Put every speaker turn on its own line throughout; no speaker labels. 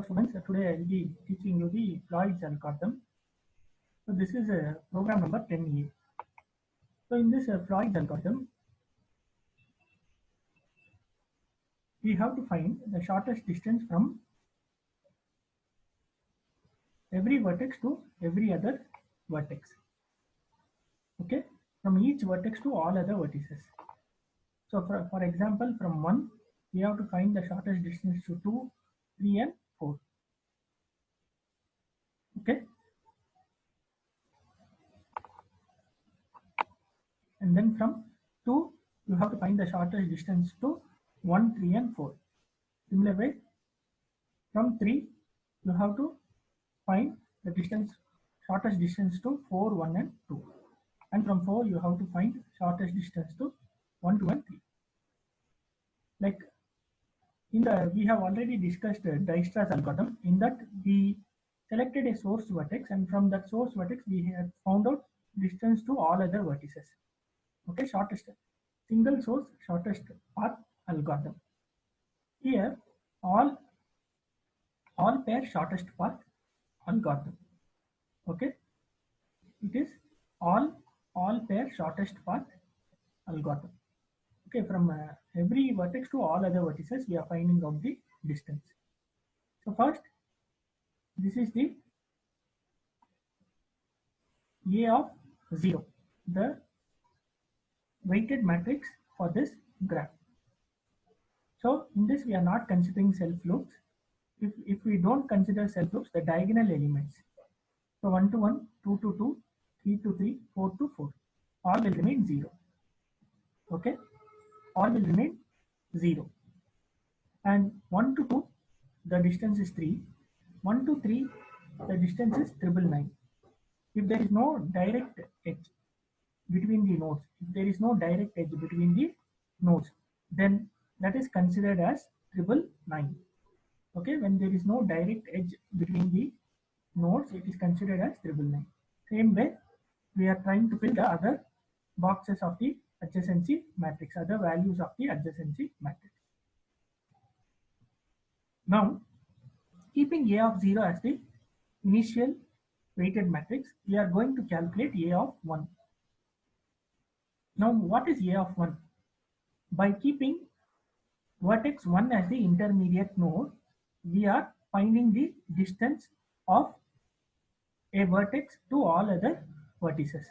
Hello students, today I will be teaching you the Floyd's algorithm. So this is program number 10A. So in this Floyd's algorithm, we have to find the shortest distance from every vertex to every other vertex. Okay, from each vertex to all other vertices. So for example, from 1, we have to find the shortest distance to 2, 3 and 4. Okay, and then from 2, you have to find the shortest distance to 1, 3 and 4. Similar way, from 3, you have to find the shortest distance to 4, 1 and 2. And from 4, you have to find shortest distance to 1, 2 and 3. Like we have already discussed Dijkstra's algorithm. In that, we selected a source vertex, and from that source vertex, we have found out distance to all other vertices. Okay, single source shortest path algorithm. Here, all pair shortest path algorithm. Okay, it is all pair shortest path algorithm. Okay, from every vertex to all other vertices, we are finding out the distance. So first, this is the A of 0, the weighted matrix for this graph. So in this, we are not considering self loops. If we don't consider self loops, the diagonal elements, so 1 to 1, 2 to 2, 3 to 3, 4 to 4, all will remain 0. Okay, all will remain 0. And 1 to 2, the distance is 3. 1 to 3, the distance is 999. If there is no direct edge between the nodes, then that is considered as 999. Okay, when there is no direct edge between the nodes, it is considered as 999. Same way, we are trying to fill the other boxes of the adjacency matrix, other values of the adjacency matrix. Now, keeping A of 0 as the initial weighted matrix, we are going to calculate A of 1. Now, what is A of 1? By keeping vertex 1 as the intermediate node, we are finding the distance of a vertex to all other vertices.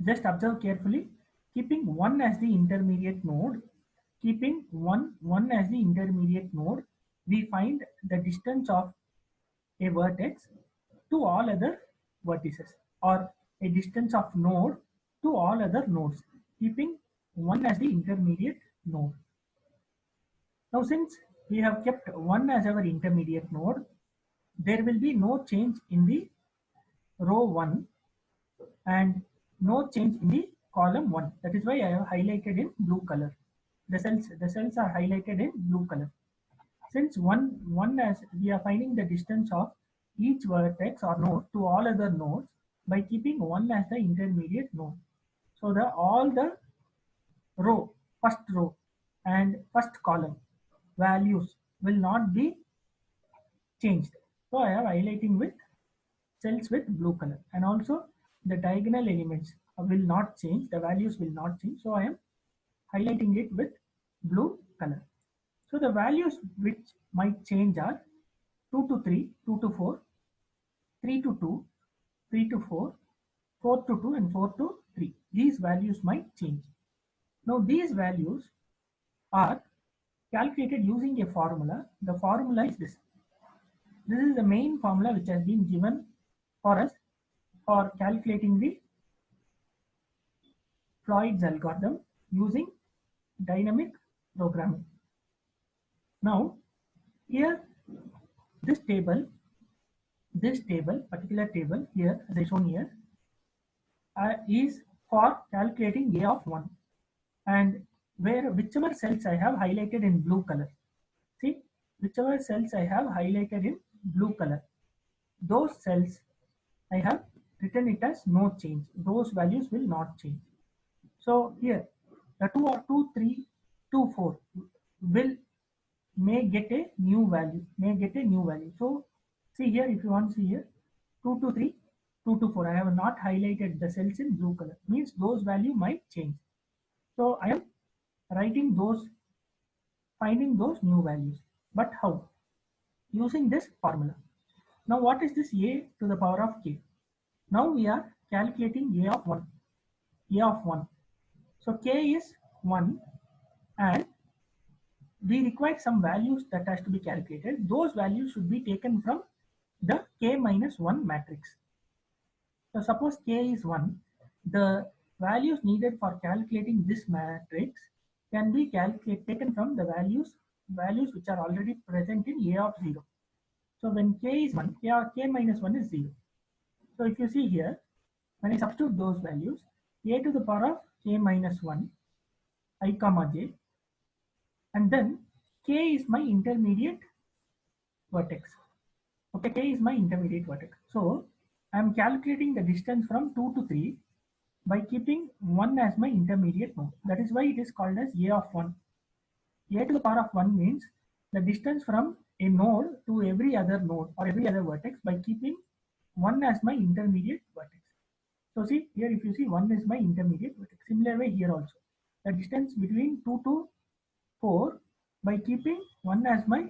Just observe carefully, keeping 1 as the intermediate node, we find the distance of a vertex to all other vertices, or a distance of node to all other nodes, keeping 1 as the intermediate node. Now, since we have kept 1 as our intermediate node, there will be no change in the row 1 and no change in the column 1. That is why I have highlighted in blue color. The cells are highlighted in blue color. Since 1 as we are finding the distance of each vertex or node to all other nodes by keeping 1 as the intermediate node. So all the first row and first column values will not be changed. So I am highlighting with cells with blue color, and also the diagonal elements will not change, the values will not change. So I am highlighting it with blue color. So the values which might change are 2 to 3, 2 to 4, 3 to 2, 3 to 4, 4 to 2 and 4 to 3. These values might change. Now these values are calculated using a formula. The formula is this. This is the main formula which has been given for us for calculating the Floyd's algorithm using dynamic programming. Now, here this particular table here, as I shown here, is for calculating A of 1, and whichever cells I have highlighted in blue color. See, whichever cells I have highlighted in blue color, those cells I have written it as no change. Those values will not change. So here, the 2 or 2, 3, 2, 4 will may get a new value. So see here, if you want to see here, 2 to 3, 2 to 4. I have not highlighted the cells in blue color. Means those value might change. So I am writing those, finding those new values. But how? Using this formula. Now what is this a to the power of k? Now we are calculating a of 1. A of 1. So k is 1 and we require some values that has to be calculated. Those values should be taken from the k minus 1 matrix. So suppose k is 1, the values needed for calculating this matrix can be taken from the values which are already present in a of 0. So when k is 1, k minus 1 is 0. So if you see here, when I substitute those values, a to the power of k minus 1, I comma j, and then k is my intermediate vertex. Okay, k is my intermediate vertex. So I am calculating the distance from 2 to 3 by keeping 1 as my intermediate node. That is why it is called as a of 1. A to the power of 1 means the distance from a node to every other node or every other vertex by keeping 1 as my intermediate vertex. So see here, if you see, 1 is my intermediate vertex. Similar way here also. The distance between 2 to 4 by keeping 1 as my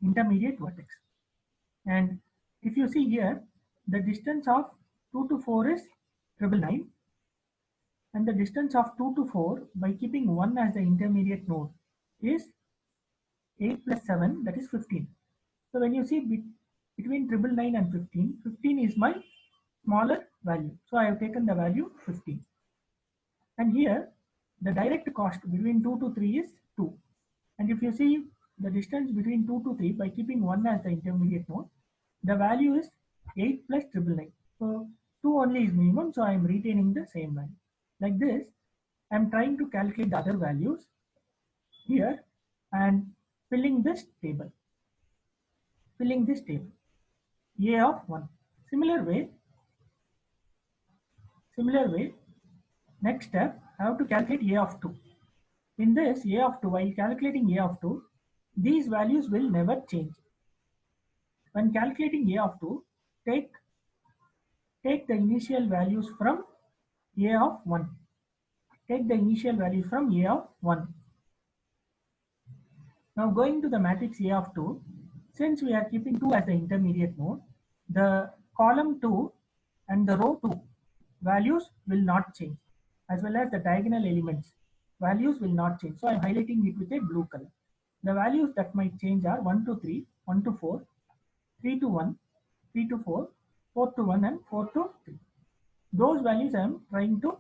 intermediate vertex. And if you see here, the distance of 2 to 4 is 999, and the distance of 2 to 4 by keeping 1 as the intermediate node is 8 plus 7, that is 15. So when you see between 999 and 15, 15 is my smaller value. So I have taken the value 15. And here the direct cost between 2 to 3 is 2. And if you see the distance between 2 to 3 by keeping 1 as the intermediate node, the value is 8 plus 999. So 2 only is minimum, so I am retaining the same value. Like this, I am trying to calculate the other values here and filling this table. A of 1. Similar way, next step, I have to calculate A of 2. In this A of 2, while calculating A of 2, these values will never change. When calculating A of 2, take the initial values from A of 1. Take the initial values from A of 1. Now going to the matrix A of 2, since we are keeping 2 as the intermediate node, the column 2 and the row 2 values will not change, as well as the diagonal elements values will not change. So I am highlighting it with a blue color. The values that might change are 1 to 3, 1 to 4, 3 to 1, 3 to 4, 4 to 1 and 4 to 3. Those values I am trying to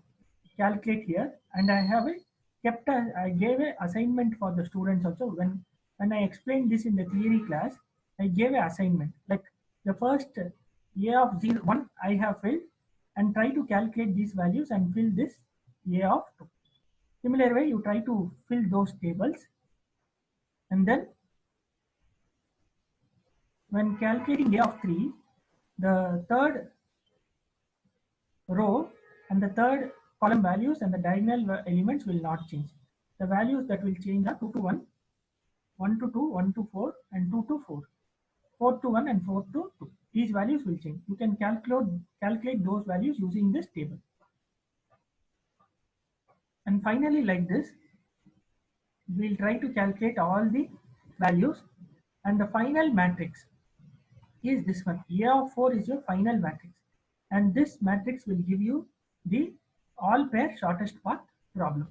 calculate here, and I gave a assignment for the students also. When I explained this in the theory class, I gave a assignment like the first A of 0, 1 I have filled, and try to calculate these values and fill this A of 2. Similar way, you try to fill those tables, and then when calculating A of 3, the third row and the third column values and the diagonal elements will not change. The values that will change are 2 to 1, 1 to 2, 1 to 4 and 2 to 4, 4 to 1 and 4 to 2. These values will change. You can calculate those values using this table. And finally, like this, we'll try to calculate all the values, and the final matrix is this one. A of 4 is your final matrix, and this matrix will give you the all pair shortest path problem.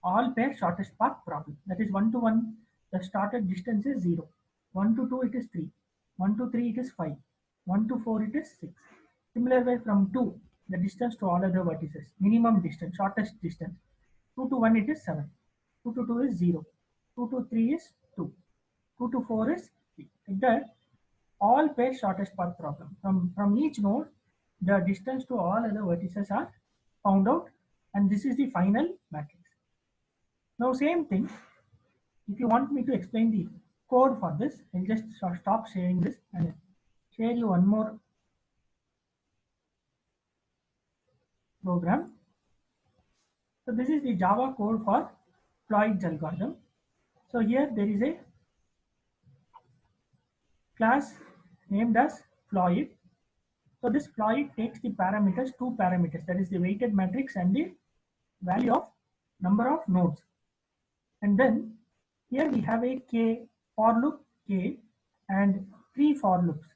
All pair shortest path problem. That is 1 to 1, the started distance is 0. 1 to 2 it is 3. 1 to 3 it is 5. 1 to 4 it is 6. Similar way from 2, the distance to all other vertices, minimum distance, shortest distance. 2 to 1 it is 7. 2 to 2 is 0. 2 to 3 is 2. 2 to 4 is 3. Like that, all pair shortest path problem. From each node, the distance to all other vertices are found out, and this is the final matrix. Now same thing, if you want me to explain the code for this, I'll just stop sharing this and share you one more program. So this is the Java code for Floyd's algorithm. So here there is a class named as Floyd. So this Floyd takes the parameters, two parameters, that is the weighted matrix and the value of number of nodes. And then here we have a k for loop k and three for loops.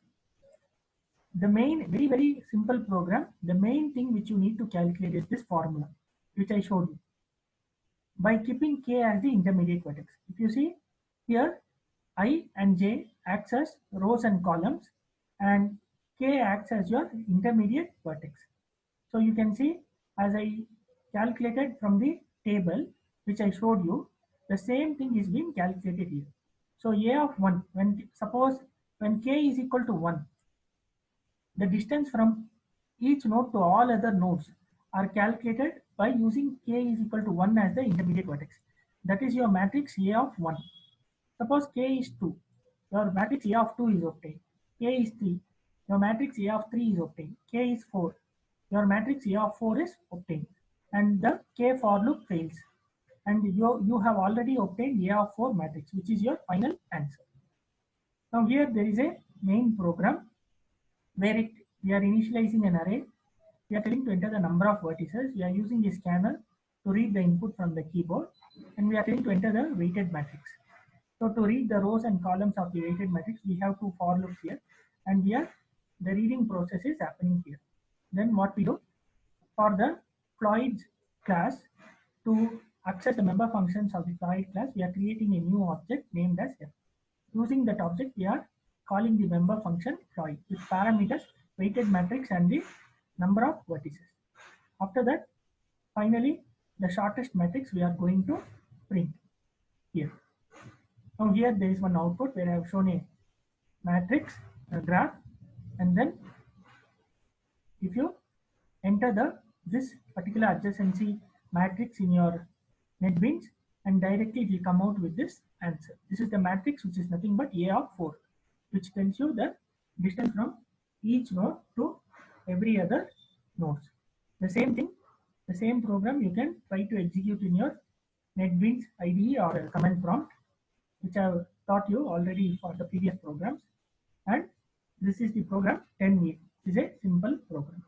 The main, very simple program, the main thing which you need to calculate is this formula, which I showed you. By keeping k as the intermediate vertex. If you see here, I and j acts as rows and columns, and k acts as your intermediate vertex. So you can see, as I calculated from the table which I showed you, the same thing is being calculated here. So a of 1, when suppose when k is equal to 1, the distance from each node to all other nodes are calculated by using k is equal to 1 as the intermediate vertex. That is your matrix A of 1. Suppose k is 2, your matrix A of 2 is obtained. K is 3, your matrix A of 3 is obtained. K is 4, your matrix A of 4 is obtained. And the k for loop fails. And you have already obtained A of 4 matrix, which is your final answer. Now here there is a main program where we are initializing an array. We are telling to enter the number of vertices. We are using a scanner to read the input from the keyboard, and we are telling to enter the weighted matrix. So to read the rows and columns of the weighted matrix, we have two for loops here, and here the reading process is happening here. Then what we do for the Floyd class, to access the member functions of the Floyd class, we are creating a new object named as f. Using that object, we are calling the member function Floyd with parameters, weighted matrix, and the number of vertices. After that, finally, the shortest matrix we are going to print here. Now here there is one output where I have shown a matrix, a graph, and then if you enter this particular adjacency matrix in your NetBeans, and directly it will come out with this answer. This is the matrix, which is nothing but A of 4, which tells you the distance from each node to every other nodes. The same thing, the same program you can try to execute in your NetBeans IDE or command prompt, which I have taught you already for the previous programs. And this is the program 10A. It is a simple program.